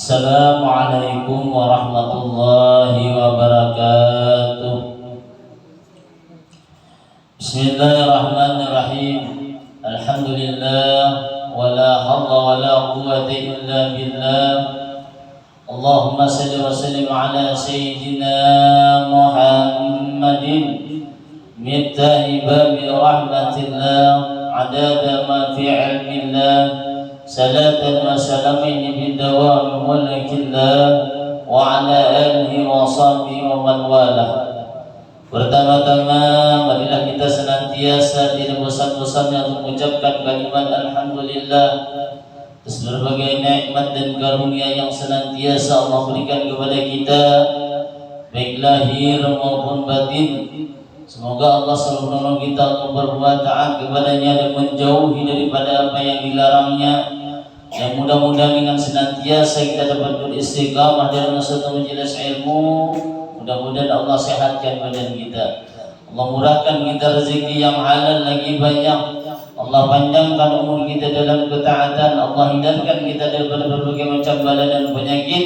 Assalamualaikum warahmatullahi wabarakatuh. Bismillahirrahmanirrahim. Alhamdulillah wala haula wala quwwata illa billah. Allahumma salli wa sallim ala sayyidina Muhammadin miftahi babi rahmatillah adada ma fi ilmillah. Salatan wa salamin bidawam mulkillah wa ala alihi wa sahbihi wa man walah. Pertama-tama marilah kita senantiasa tidak bosan-bosannya untuk mengucapkan kalimat alhamdulillah atas berbagai nikmat dan karunia yang senantiasa Allah berikan kepada kita, baik lahir maupun batin. Semoga Allah selalu menolong kita untuk berbuat taat kepadanya dan menjauhi daripada apa yang dilarangnya. Yang mudah-mudahan dengan senantiasa kita dapat beristiqamah dalam satu majelis ilmu. Mudah-mudahan Allah sehatkan badan kita, Allah murahkan kita rezeki yang halal lagi banyak, Allah panjangkan umur kita dalam ketaatan, Allah hindarkan kita daripada berbagai macam bala dan penyakit.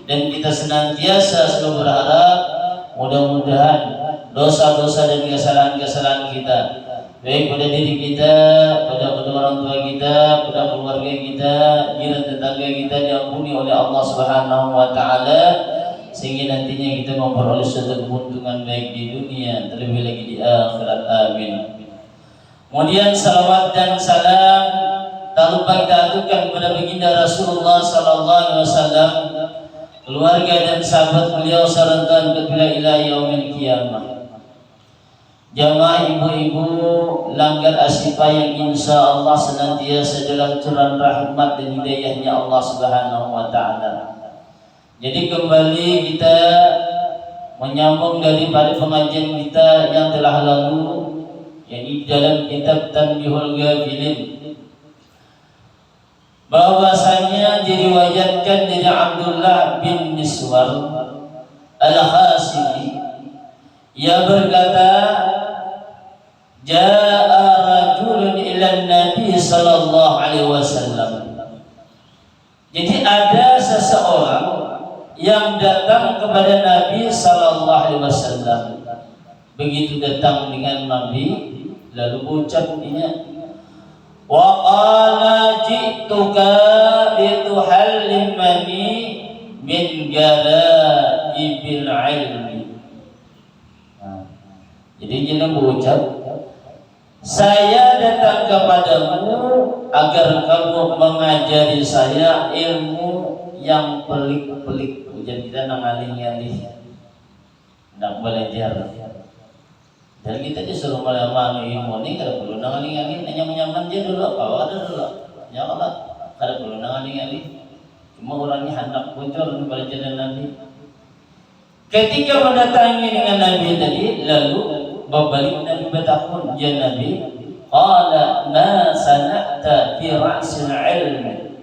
Dan kita senantiasa selalu berharap mudah-mudahan dosa-dosa dan kesalahan-kesalahan kita, baik pada diri kita, pada orang tua kita, pada keluarga kita, jiran tetangga kita, diampuni oleh Allah Subhanahu wa taala, sehingga nantinya kita memperoleh suatu keuntungan baik di dunia terlebih lagi di akhirat. Amin. Kemudian salawat dan salam tak lupa kita aturkan kepada baginda Rasulullah sallallahu alaihi wasallam, keluarga dan sahabat beliau serta ila yaumil qiyamah. Jamaah ibu-ibu langgar asyifa yang insya Allah senantiasa dalam curahan rahmat dan hidayahnya Allah Subhanahu wa taala. Jadi kembali kita menyambung daripada pengajian kita yang telah lalu, yakni dalam kitab Tanbihul Ghafilin, bahwasanya diriwayatkan dari Abdullah bin Miswar Al-Khasidi, ia berkata, Ja'a rajulun ila Nabi sallallahu alaihi wasallam. Jadi ada seseorang yang datang kepada Nabi sallallahu alaihi wasallam. Begitu datang dengan Nabi, lalu ucap dia, wa qala ji'tuka lituhallimani min garaibil ilmi. Jadi dia berucap, saya datang kepadamu agar kamu mengajari saya ilmu yang pelik-pelik. Ujian kita ngalih-ngalih, tidak belajar. Dan kita disuruh melakukan ilmu ini kada perlu ngalih-ngalih, nyaman-nyaman aja dulu, apa ada dulu. Ya Allah, kada perlu ngalih-ngalih. Cuma orangnya hendak bocor belajar Nabi. Ketika mendatangi dengan Nabi tadi, lalu berbalik Nabi bertakun, ya Nabi, qala ma sana'ta fi ra'sil ilmi.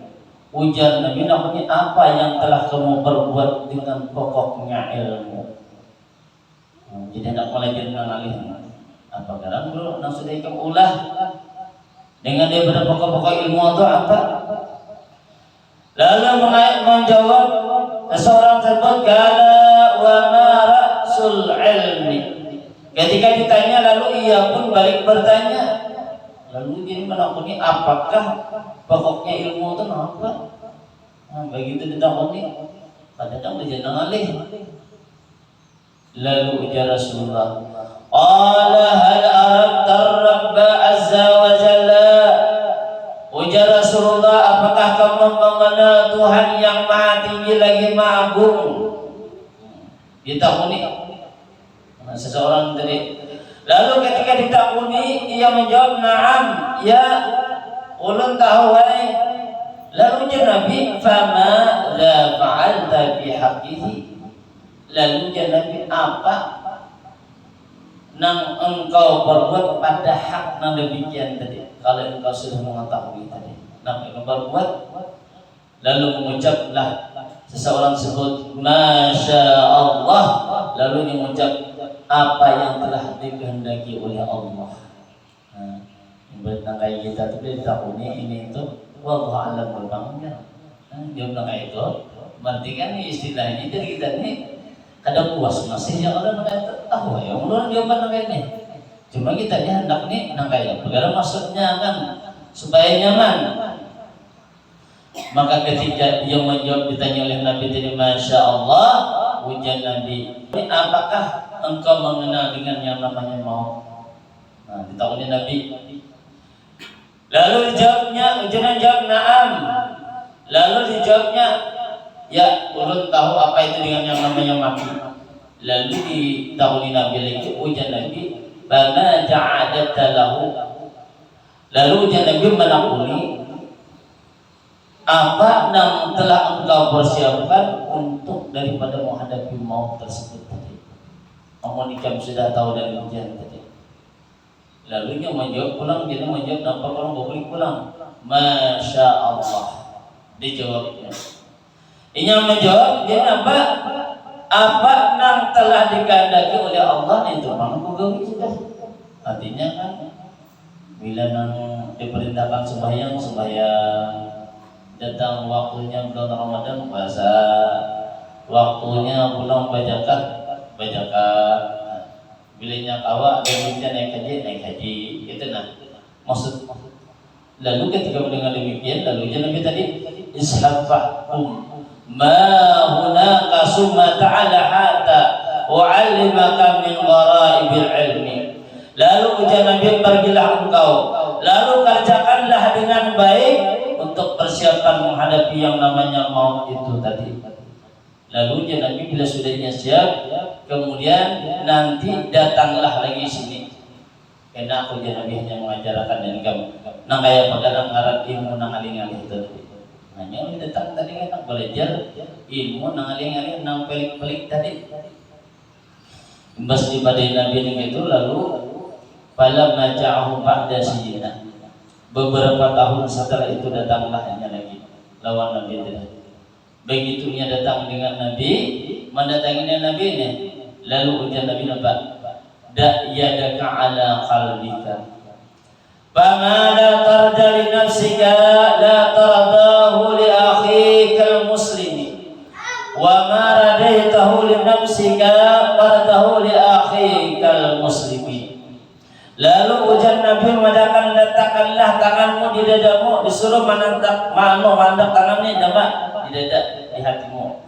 Ujar Nabi, namanya apa yang telah kamu perbuat dengan pokoknya ilmu? Jadi tidak belajar mengalih. Apa kadang dulu nang sudah kamu ulah dengan daripada pokok-pokok ilmu itu apa? Lalu menjawab seorang tersebut, kala wa ma ra'sul ilmi. Ketika ditanya, lalu ia pun balik bertanya, lalu jadi menakuni apakah pokoknya ilmu itu apa? Nah, begitu ditakuni, kadang belajar ngalih. Lalu ujar Rasulullah, qala hal aradta rabba azza wa jalla. Ujar Rasulullah, apakah kamu mengenal Tuhan yang maha tinggi lagi maha agung? Ditakuni seseorang tadi. Lalu ketika ditakuni, ia menjawab, na'am, ya, ulun tahu wahai. Lalu ujar Nabi, fama la fa'alta bi haqqihi. Lalu ujar Nabi, apa nang engkau perbuat pada hak nang demikian tadi? Kalau engkau sudah mengetahui tadi, nang engkau perbuat. Lalu mengucaplah seseorang sebut, Masya Allah. Lalu dia mengucap, apa yang telah dikehendaki oleh Allah. Tentang kayak kita tuh dia takuni ini itu, wallahu a'lam berbangga. Dia bilang kayak itu, Berarti kan istilahnya jadi kita nih kadang puas masih yang orang nggak tahu ya menurut jawaban kayak ini. Cuma kita hendak nih kayak bagaimana maksudnya kan supaya nyaman. Maka ketika dia menjawab ditanya oleh Nabi tadi, Masya Allah, ujian Nabi, apakah engkau mengenal dengan yang namanya maut? Nah, ditanya Nabi. Lalu dijawabnya, ujian jawab na'am. Lalu dijawabnya, ya ulun tahu apa itu dengan yang namanya mati. Lalu ditanya Nabi lagi, ujian Nabi, bama ja'adata lahu. Lalu ujian Nabi menakuni, apa yang telah engkau persiapkan untuk daripada menghadapi maut tersebut tadi? Namun ikam sudah tahu dari ujian tadi. Lalu dia menjawab pulang, dia menjawab nampak orang boleh pulang. Masya Allah, dijawabnya. Ini yang menjawab dia nampak apa yang telah dikehendaki oleh Allah itu mana pegawai sudah. Artinya kan bila nang diperintahkan sembahyang datang waktunya bulan Ramadan puasa, waktunya pulang bajakan, bilanya kawa dan naik haji, itu nah maksud. Lalu ketika mendengar demikian, lalu Nabi tadi ishafakum ma hunaka summa ta'ala hatta wa'allimaka min ghara'ibil ilmi. Lalu ujian Nabi, pergilah engkau, lalu kerjakanlah dengan baik untuk persiapan menghadapi yang namanya maut itu tadi. Lalu ujian Nabi bila sudahnya siap, kemudian nanti datanglah lagi sini. Karena aku ujian Nabi hanya mengajarkan dan kamu nang kaya pagana ngarat ilmu nang aling-aling itu tadi. Hanya datang tadi kan belajar ilmu nang aling-aling nang pelik-pelik tadi. Imbas di badai Nabi ini itu lalu falam naja'ahu ba'da sijina. Beberapa tahun setelah itu datanglah hanya lagi lawan Nabi tadi. Begitunya datang dengan Nabi, mendatangi Nabi ini. Lalu ujian Nabi nampak da yadaka ala qalbika. Fama la tarda li nafsika la tardahu li akhika al-muslimi. Wa ma radaitahu li nafsika fardahu li akhika al-muslimi. Lalu ujian Nabi mengatakan letakkanlah tanganmu di dadamu, disuruh menantang tangannya dapat di dada, di hatimu.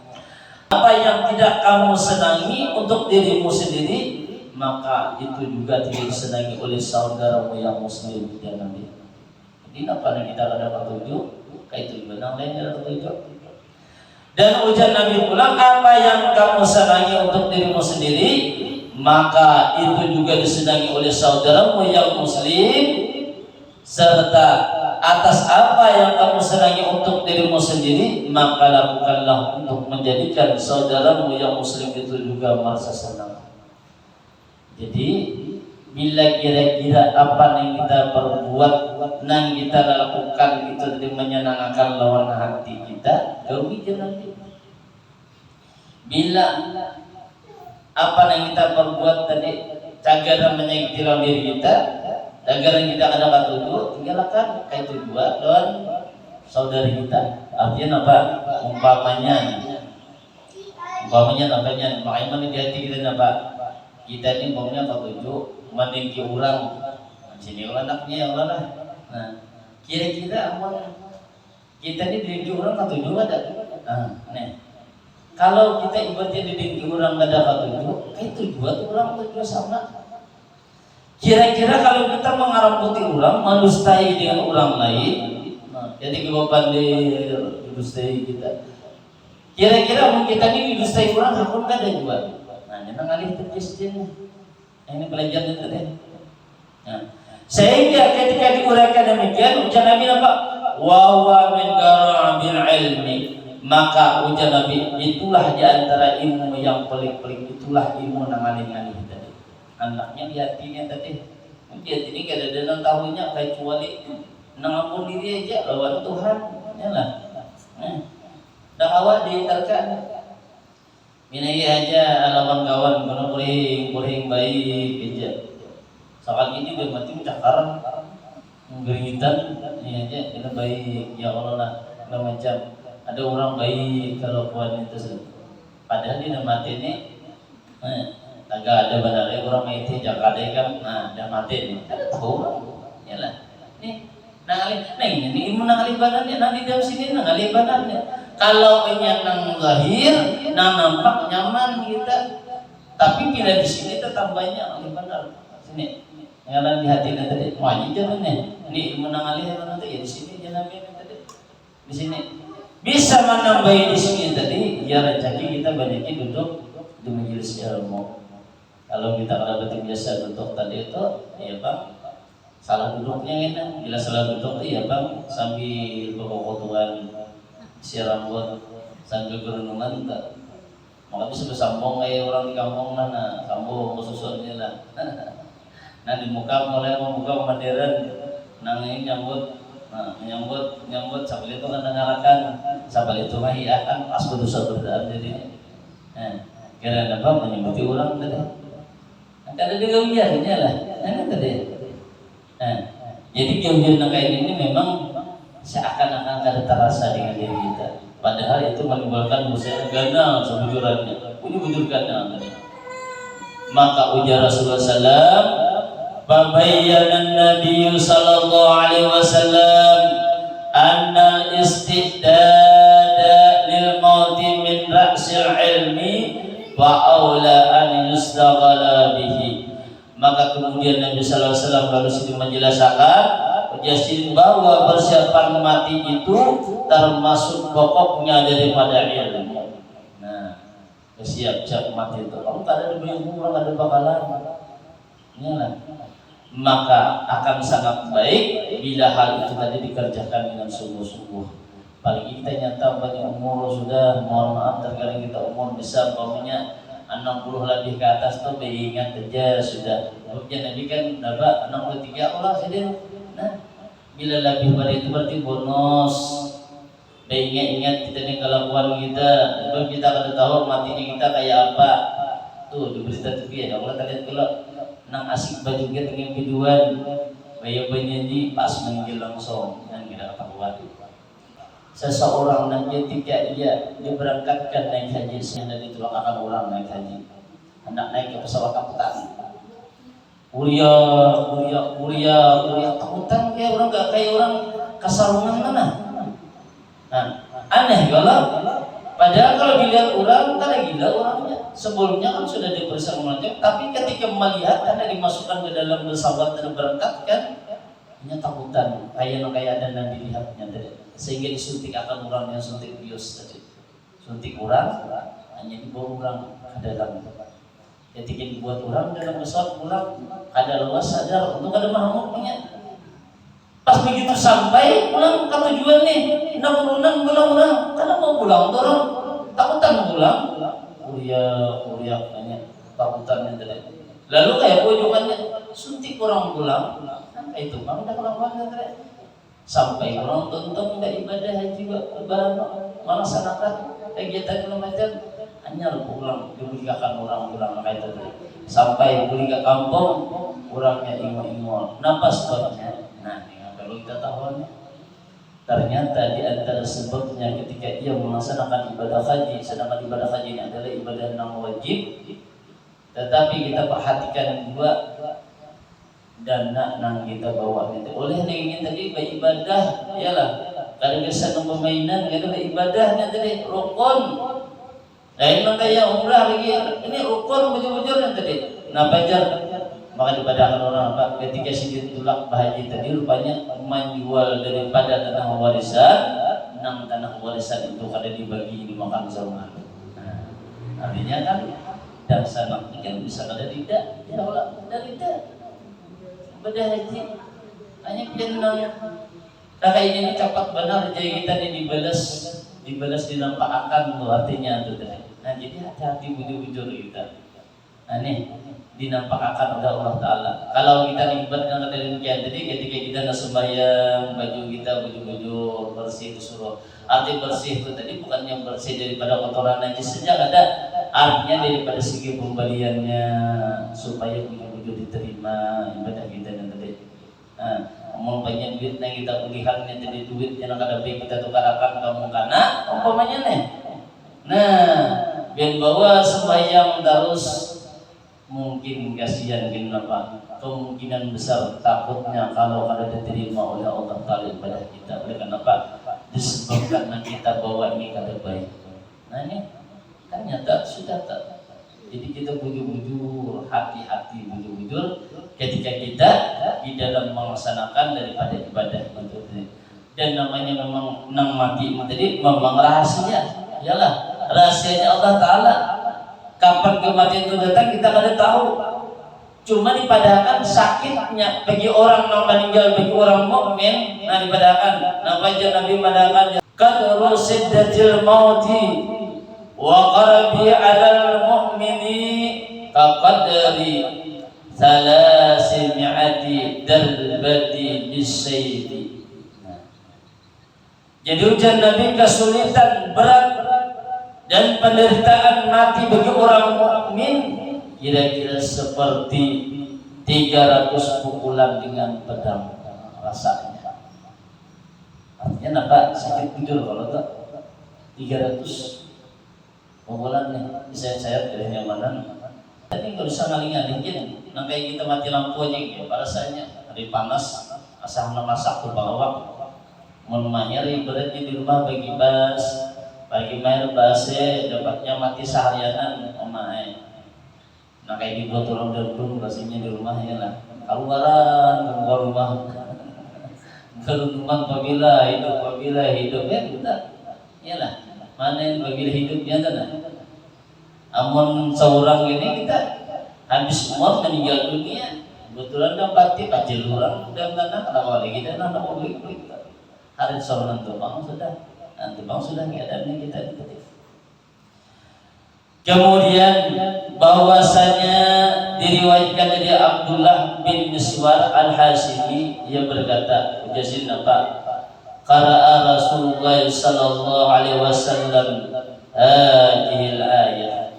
Apa yang tidak kamu senangi untuk dirimu sendiri, maka itu juga tidak disenangi oleh saudaramu yang muslim. Ya Nabi. Jadi apa yang kita ada petunjuk, kayak itu benang lain ada petunjuk. Dan ujian Nabi pulang, apa yang kamu senangi untuk dirimu sendiri, maka itu juga disenangi oleh saudaramu yang muslim. Serta atas apa yang kamu senangi untuk dirimu sendiri, maka lakukanlah untuk menjadikan saudaramu yang muslim itu juga merasa senang. Jadi bila kira-kira apa yang kita perbuat, yang kita lakukan itu menyenangkan lawan hati kita, gawi nanti. Bila apa yang kita perbuat tadi cagaran menyakiti diri kita, cagaran kita ada katuju, tinggalkan kayak itu dua lawan saudari kita. Artinya apa? Umpamanya namanya makanya di hati kita apa? Kita ini maunya katuju meninggi orang, sini anaknya yang lah. Nah, kira-kira amun kita ini meninggi orang katuju ada. Nih. Kalau kita ibaratnya ditinggi orang ada katuju, itu juga tuh orang katuju sama. Kira-kira kalau kita mengaramputi orang, mendustai dengan orang lain, jadi kebapan didustai kita. Kira-kira mungkin kita ini didustai orang, hakun ada juga. Nah, jangan alih terjadinya. Ini pelajaran itu deh. Nah, sehingga ketika diuraikan demikian, ujian Nabi apa? Wa huwa min garabil ilmi. Maka ujian Nabi itulah di antara ilmu yang pelik-pelik, itulah ilmu nang aling-aling tadi. Anaknya di hatinya tadi. Di hati ini kadang-kadang tahunya kecuali mengampun diri aja lawan Tuhan. Yalah. Dah awak diantarkan. Minai aja lawan kawan mana kuring baik aja. Saat ini dia mati cakaran, geringitan, ini aja kita baik ya Allah lah macam. Ada orang baik kalau kuat itu, padahal dia mati ini, agak ada benar orang mati Jakarta kan, dah mati nih, ada tahu, ya lah, nih, ini ilmu nangali badannya, nanti dalam sini nangali badannya. Kalau yang nang lahir, nang nampak nyaman kita, tapi bila di sini tetap banyak nanti benar, sini, ngalan di hati nanti, wajib jangan nih, ini ilmu nangali nanti ya di sini jangan tadi, di sini. Bisa menambahi di sini tadi, ya rezeki kita banyaknya duduk di majelis ilmu. Kalau kita kalau biasa duduk tadi itu, ya bang, salah duduknya ini. Bila salah duduk, ya bang, sambil berkokotuan, si rambut, sambil gerunungan, tak. Maka bisa bersambung kayak orang di kampung mana, sambung susunya lah. Nah di muka mulai membuka mandiran, nangis nyambut. Menyambut sambil itu kan dengarkan sambil itu mah iya kan pas berdosa-dosaan jadi kira apa menyambuti orang tadi ada di gawiannya lah tadi jadi gawian kayak ini memang seakan-akan ada terasa dengan diri kita padahal itu menimbulkan dosa gana sebujurannya bujur gana tadi maka ujar Rasulullah SAW Babayyana Nabi sallallahu alaihi wasallam anna istidada lil mauti min ra'sil ilmi wa aula an yustaghala bihi. Maka kemudian Nabi sallallahu alaihi wasallam lalu menjelaskan bahwa persiapan mati itu termasuk pokoknya daripada ilmu. Nah, siap-siap mati itu. Kamu tak ada banyak orang ada bakalan. Inilah. Maka akan sangat baik bila hal itu tadi dikerjakan dengan sungguh-sungguh. Paling kita nyata banyak umur sudah, mohon maaf terkadang kita umur besar, umpamanya 60 lebih ke atas tuh ingat aja sudah. Buktinya Nabi kan dapat 63 Allah sedih. Nah, bila lebih pada itu berarti bonus. Ingat kita nih kelakuan kita, sebab kita akan tahu matinya kita kayak apa. Tuh di berita TV ada Allah lihat kalau nang asik baju kita dengan biduan bayi-bayinya di pas menggil langsung dan kita ketahuan seseorang dan ketika ia diberangkatkan naik haji sehingga ditolakkan orang naik haji hendak naik ke pesawat angkutan kuliah takutan kayak orang gak kayak orang kasarungan mana aneh kalau padahal kalau dilihat orang kan gila orangnya sebelumnya kan sudah diperiksa macam tapi ketika melihat karena dimasukkan ke dalam pesawat dan berangkatkan hanya takutan kayak ada yang dilihatnya tadi sehingga disuntik akan orang yang suntik bios tadi suntik orang hanya dibawa orang ke dalam ketika dibuat orang dalam pesawat pulang ada luas sadar untuk ada makhluknya pas begitu sampai pulang ke tujuan nih pulang karena mau pulang orang takutan pulang kuliah banyak takutannya tadi lalu kayak pojokannya suntik orang pulang itu kan udah kelakuan tadi sampai orang tonton nggak ibadah haji melaksanakan kegiatan macam hanya pulang diberikan orang pulang kayak tadi sampai pulang ke kampung orangnya ingo-ingo napa sebabnya kalau kita tahu ternyata di antara sebabnya ketika ia melaksanakan ibadah haji sedangkan ibadah haji ini adalah ibadah yang wajib tetapi kita perhatikan juga dana yang kita bawa itu oleh ingin tadi beribadah ialah kalau kesan permainan itu beribadahnya tadi rukun lain kayak umrah lagi ini rukun bujur-bujur yang tadi pajar maka dipadahkan orang apa ketika sidin tulak bahaji tadi rupanya menjual daripada tanah warisan tanah warisan itu kada dibagi dimakan zaman artinya kan dan sana kan bisa kada tidak ya Allah dari tidak ibadah haji hanya pinang kakak ini cepat benar jadi kita dibalas dinampakkan tuh artinya itu tadi jadi hati-hati bujur-bujur kita nih dinampakkan oleh Allah Ta'ala kalau kita ibadah dengan demikian jadi ketika kita sembahyang baju kita bujur-bujur bersih itu suruh arti bersih itu tadi bukannya bersih daripada kotoran najis saja ada artinya daripada segi pembaliannya supaya bujur-bujur diterima ibadah kita dan tadi mau banyak duit yang kita kulihannya jadi duit yang ada baik kita tukarakan kamu karena umpamanya nih. Nah, biar bawa sembahyang terus mungkin kasihan kenapa kemungkinan besar takutnya kalau ada diterima oleh Allah Taala pada kita. Oleh kenapa disebabkan kita bawa ini kada baik. Nah ini kan nyata sudah tak. Jadi kita bujur-bujur, hati-hati bujur-bujur ketika kita di dalam melaksanakan daripada ibadah itu. Dan namanya memang nang mati tadi memang rahasia. Iyalah rahasianya Allah Taala. Kapan kematian itu datang kita kada tahu. Cuma dipadahkan sakitnya bagi orang yang meninggal, bagi orang mukmin, nah dipadahkan. Namanya Nabi padahkan qadru siddatil mauti wa qarabi 'alal mu'mini ka qadri salasimi'ati darbati bisayfi. Jadi ujian Nabi kesulitan berat dan penderitaan mati bagi orang mukmin kira-kira seperti 300 pukulan dengan pedang rasanya. Artinya apa? Sakit tidur kalau tak 300 pukulan nih. Saya dari nyamanan. Tapi kalau bisa ngaling-ngalingin, nanti kita mati lampu aja ya. Rasanya hari panas, asal masak tuh bawang. Menemanya ibaratnya di rumah bagi bas. Bagi main base dapatnya mati seharianan omae. Nah kayak gitu turun dendung rasanya di rumah ya lah. Keluaran keluar rumah. Keluar apabila hidup ya udah. Iyalah. Mana yang apabila hidupnya tanah. Amun seorang ini kita habis umur meninggal dunia. Kebetulan dapat pacil orang dan tanah kalau lagi kita nak boleh kita. Hari seorang tuh bang sudah. Nanti bang sudah keadaannya kita ikuti. Kemudian bahwasanya diriwayatkan dari Abdullah bin Miswar al-Hashimi, ia berkata, ujasin apa? Qara'a Rasulullah sallallahu alaihi wasallam hadhil ayat.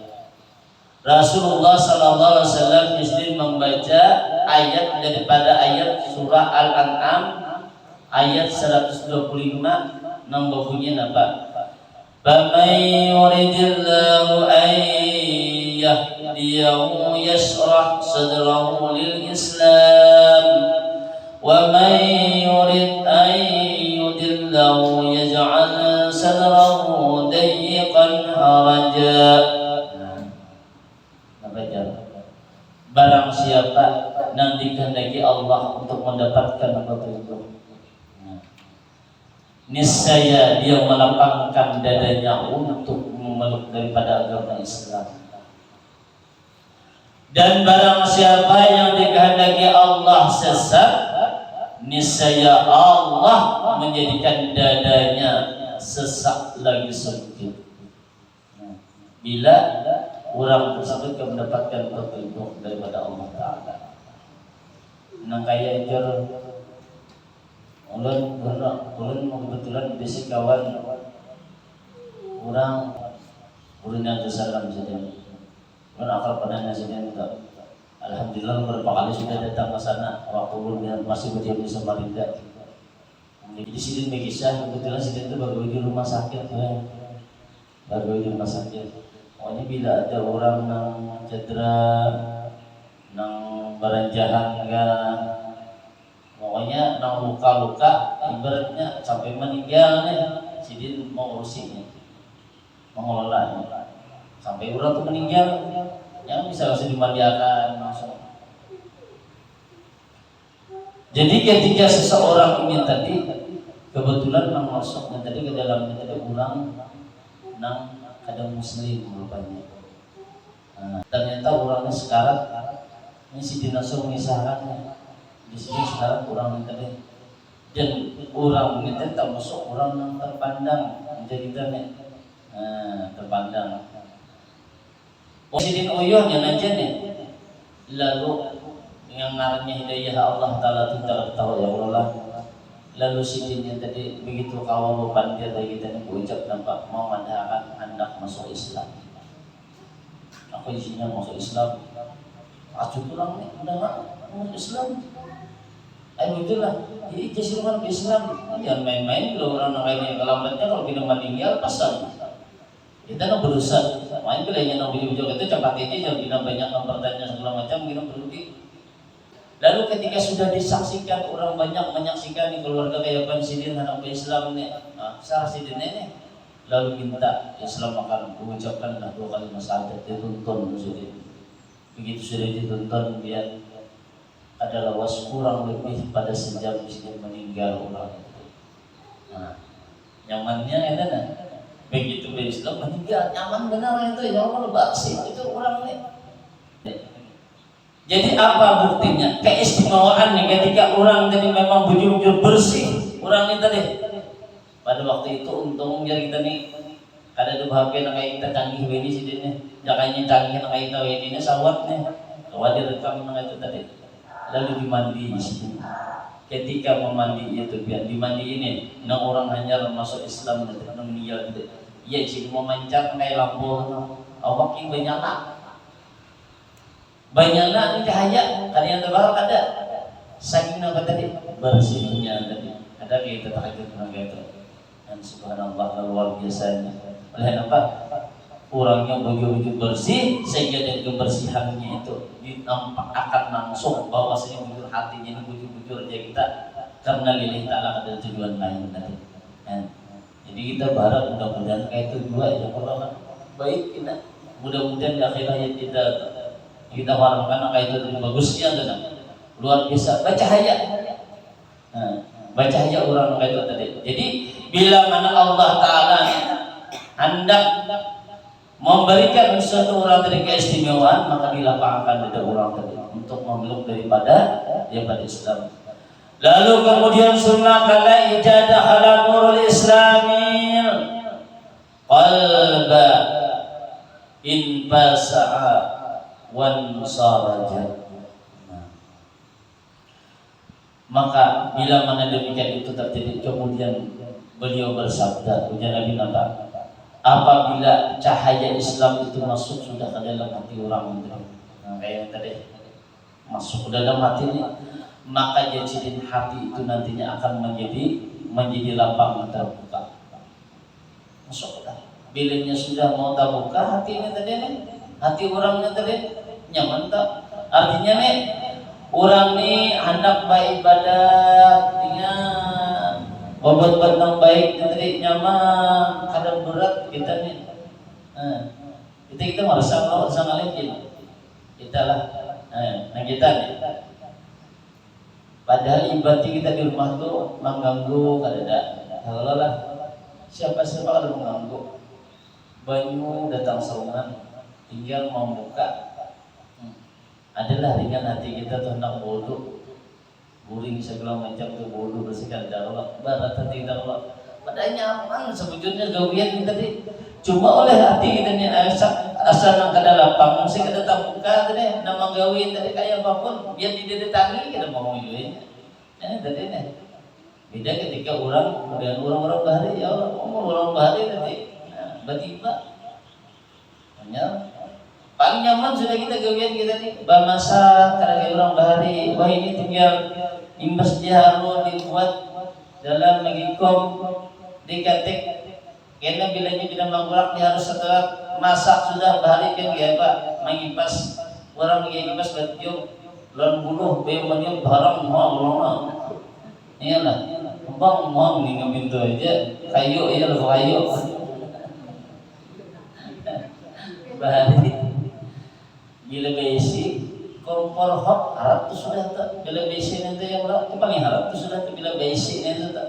Rasulullah sallallahu alaihi wasallam istri membaca ayat daripada ayat surah Al-An'am ayat 125. Nombor bunyi apa? Faman yuridillahu an yahdiyahu yashrah sadrahu lil Islam wa man yurid an yudillahu yaj'al sadrahu dayyqan haraja. Barang siapa yang dikehendaki Allah untuk mendapatkan petunjuk, niscaya dia melapangkan dadanya untuk memeluk daripada agama Islam. Dan barang siapa yang dikehendaki Allah sesat, niscaya Allah menjadikan dadanya sesak lagi sempit. Bila orang tersebut mendapatkan petunjuk daripada Allah Taala. Nang kaya jar ulun kebetulan besi kawan orang yang tersalam saja. Ulun akal pernah saja enggak. Alhamdulillah beberapa kali sudah datang ke sana waktu ulun masih berdiam di Samarinda. Di sini kisah kebetulan sini itu baru di rumah sakit ya. Baru di rumah sakit. Pokoknya bila ada orang yang cedera, yang beranjakan enggak, pokoknya yang luka-luka, ibaratnya sampai meninggal nih, sidin mau urusinya, mengelolanya. Sampai orang tuh meninggal, yang bisa langsung dimandiakan langsung. Jadi ketika seseorang ini tadi kebetulan yang masuknya tadi ke dalamnya tadi orang nang ada muslim rupanya. Nah, ternyata orangnya sekarang ini si dinasur mengisahkannya di sini sekarang orang tadi dan orang ini tak masuk orang yang terpandang menjadi tanya terpandang. Sidin uyuh yang aja nih lalu yang ngarannya hidayah Allah Taala itu tahu ya Allah. Lalu sidinnya tadi begitu kawal pandir dari kita nih ucap nampak mau mendahkan anak masuk Islam. Aku isinya masuk Islam. Acu pulang nih udah nggak masuk Islam. Ayo itulah. Jadi keseluruhan Islam jangan main-main kalau orang lainnya kelambatnya kalau kita meninggal pasal. Kita nak berusaha. Main bila yang nak beli-beli itu cepat aja jangan kita banyak pertanyaan segala macam kita berhenti. Lalu ketika sudah disaksikan orang banyak menyaksikan di keluarga kayak Sidin anak Islam ni, Sarah Sidin ini, lalu minta Islam akan mengucapkan 2 kalimat syahadat dituntun Sidin. Begitu sudah dituntun dia adalah kurang lebih pada sejam Sidin meninggal orang itu. Nah, nyamannya itu nah. Begitu Islam meninggal nyaman benar itu ya Allah baksi itu orang ini. Jadi apa buktinya? Keistimewaan nih ketika orang tadi memang bujur-bujur bersih orang ini tadi. Pada waktu itu untungnya kita nih ada tuh bahagia nak kita canggih ini sih dia nih. Jakanya canggih nak kita ini sawatnya. Kawat direkam nak itu tadi. Lalu dimandi di sini. Ketika memandi itu biar dimandi ini, nak orang hanya masuk Islam dan meninggal itu. Iya sih mau mancar kayak lampu awak yang banyak cahaya kalian terbakar ada saking apa tadi bersihnya tadi ada kita tahajud itu dan subhanallah luar biasanya oleh apa orangnya bujur-bujur bersih sehingga dari kebersihannya itu dinampak akan langsung bahwasanya bujur hatinya ini bujur-bujur aja kita karena lillahi ta'ala ada tujuan lain tadi jadi kita berharap mudah-mudahan kayak itu dua ya Allah baik kita mudah-mudahan di akhir hayat kita harapkan kayak itu bagusnya tenang luar biasa bercahaya bercahaya orang kayak itu tadi. Jadi bila mana Allah Ta'ala hendak memberikan suatu orang dari keistimewaan maka dilapangkan dari orang tadi untuk memeluk daripada Islam. Lalu kemudian sunnah kala ijadah ala nurul islamil qalba in basa'a wan saraja. Maka bila mana demikian itu terjadi kemudian beliau bersabda ujar Nabi Nata apabila cahaya Islam itu masuk sudah ke dalam hati orang itu kayak yang tadi masuk ke dalam hati ini maka jadi hati itu nantinya akan menjadi lapang terbuka masuk dah bilanya sudah mau terbuka hatinya tadi nih hati orangnya tadi nyaman tak artinya nih orang nih hendak beribadat dengan obat-obat yang baik tadi nyaman kadang berat kita nih kita merasa kalau sama lain kita lah kita nih padahal ibadah kita di rumah tuh mengganggu kalau lah siapa kalau mengganggu banyu datang serangan tinggal membuka adalah dengan hati kita tuh hendak bodoh guring segala macam tuh bodoh bersihkan darah barat hati kita Allah pada nyaman sebetulnya gawian kita tadi cuma oleh hati kita nih asal nang kada lapang mesti kada terbuka tadi nama gawian tadi kayak apapun biar tidak ditangi kita mau jualnya tadi nih beda ketika orang kemudian orang-orang bahari ya Allah orang bahari tadi tiba-tiba hanya paling nyaman sudah kita gawian kita nih bamasak karena orang bahari wah ini tinggal imbas diharu dibuat dalam mengikom dikatik karena bilanya tidak mengulak dia harus setelah masak sudah bahari kan ya Pak mengipas orang mengipas batiup lalu buluh bemanya barang mau iyalah bang mau nih pintu aja kayu ya lo kayu bahari bila besi kompor hot harap tu sudah tak bila besi nanti yang lah itu paling harap tu sudah tu bila besi nanti tak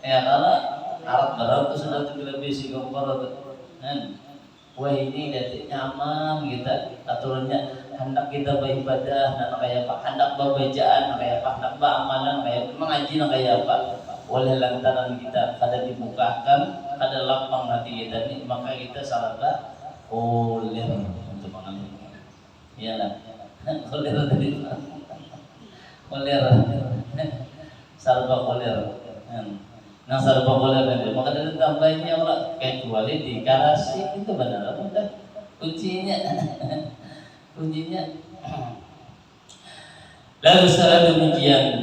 ya kalau harap harap tu sudah tu bila besi kompor tu wah ini detik nyaman kita aturannya hendak kita beribadah nak kayak apa hendak berbacaan kayak apa hendak beramalan kayak mengaji nak kayak apa oleh lantaran kita kada dibukakan ada lapang hati kita ni maka kita salah oleh untuk mengambil iyalah oleh tadi oleh salah oleh nah salah oleh nanti maka dari tambahnya Allah kecuali di garasi itu benar mudah kuncinya Lalu setelah demikian,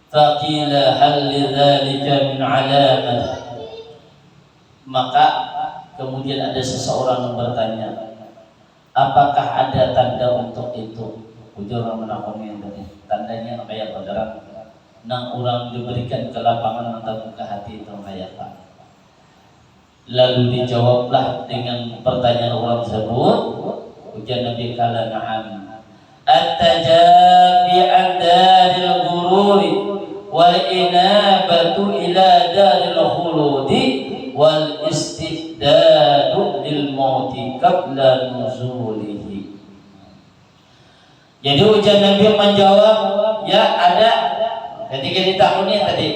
faqila hal lidzalika min alamah. Maka kemudian ada seseorang yang bertanya, apakah ada tanda untuk itu? Ujur menakoni yang tadi. Tandanya kayak padaran nang orang diberikan kelapangan atau buka hati itu kayak apa? Lalu dijawablah dengan pertanyaan orang tersebut. Ujar Nabi kala na'am. At-tajabi an daril ghururi wal inabatu ila daril khuludi wal istidadu lil mauti qabla nuzulihi. Jadi ujar Nabi menjawab, ya ada ketika ditakuni tadi,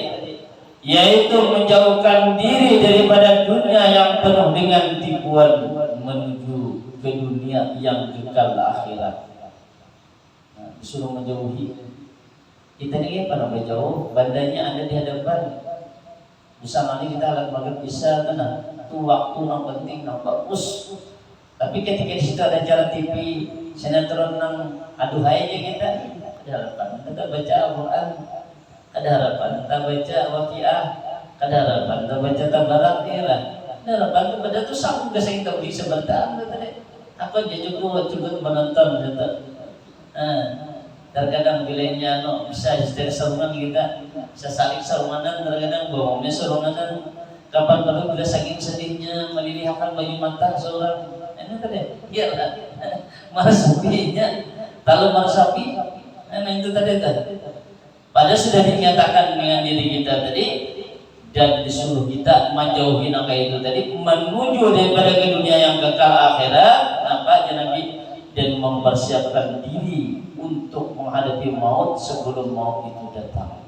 yaitu menjauhkan diri daripada dunia yang penuh dengan tipuan menuju ke dunia yang kekal akhirat. Disuruh menjauhi. Kita ini pada menjauh, badannya ada di hadapan. Bersama ini kita akan makan bisa kena. Itu waktu yang penting, yang bagus. Tapi ketika di situ ada jalan TV, sinetron yang aduhai aja kita, ada harapan. Kita baca Al-Quran, ada harapan. Kita baca Waqiah, ada harapan. Kita baca Tabarak, ada harapan. Kepada itu sanggup gak saya tahu di sebentar. Aku aja cukup menonton gitu. Terkadang bilainya bisa istirahat sarungan kita, bisa saling sarunganan, terkadang bohongnya sarunganan. Kapan baru bila saking sedihnya melilihkan baju mata seorang, ini tadi, ya lah, marah sapinya, lalu marah sapi, itu tadi. Padahal sudah dinyatakan dengan diri kita tadi dan disuruh kita menjauhi angka itu tadi, menuju daripada ke dunia yang kekal akhirat, apa Nabi, dan mempersiapkan diri untuk menghadapi maut sebelum maut itu datang.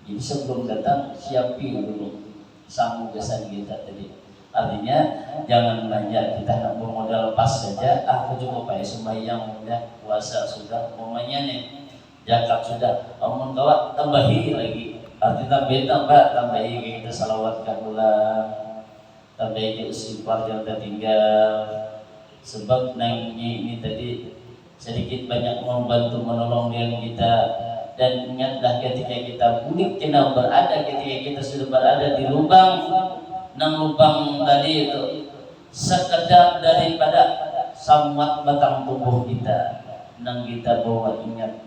Jadi sebelum datang siapi dulu sanggup kesan kita tadi. Artinya jangan belanja kita nak bermodal pas saja. Aku cukup pakai sembahyang sudah, puasa sudah, umumnya nih zakat sudah. Amun kawat tambahi lagi. Artinya tambahi kita salawat kabulah, tambahi istighfar yang tertinggal. Sebab naiknya ini tadi sedikit banyak membantu menolong diri kita. Dan ingatlah ketika kita bulik kena berada, ketika kita sudah berada di lubang tadi itu, sekedar daripada sambat batang tubuh kita, nang kita bawa ingat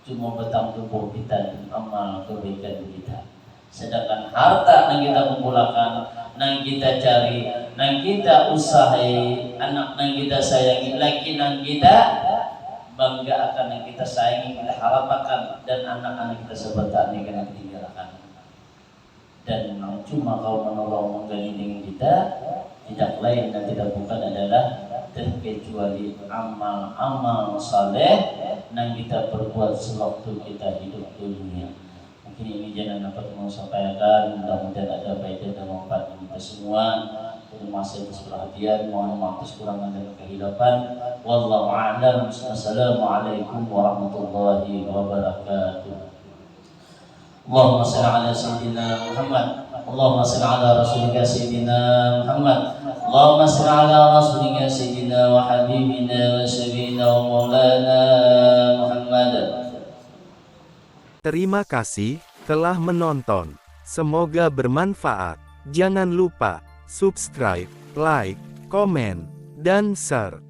cuma batang tubuh kita dan amal kebaikan kita. Sedangkan harta yang kita kumpulkan, yang kita cari, yang kita usahakan, anak yang kita sayangi, laki yang kita bangga akan, yang kita sayangi, kita harapkan, dan anak-anak kita sebentar ini kena ditinggalkan. Dan cuma kau menolong menggantikan kita, tidak lain dan tidak bukan adalah terkecuali amal-amal saleh yang kita perbuat sewaktu kita hidup dunia. Mungkin ini jangan dapat menyampaikan, mudah-mudahan ada faedah dan manfaat kita semua. Terima kasih atas perhatian, mohon maaf atas kurangan dan kehilapan. Wallahu a'lam. Wassalamualaikum warahmatullahi wabarakatuh. Allahumma shalli ala sayyidina Muhammad. Allahumma shalli ala rasulika sayyidina Muhammad. Allahumma shalli ala rasulika sayyidina wa habibina wa syafiina wa maulana Muhammad. Terima kasih telah menonton. Semoga bermanfaat. Jangan lupa subscribe, like, komen, dan share.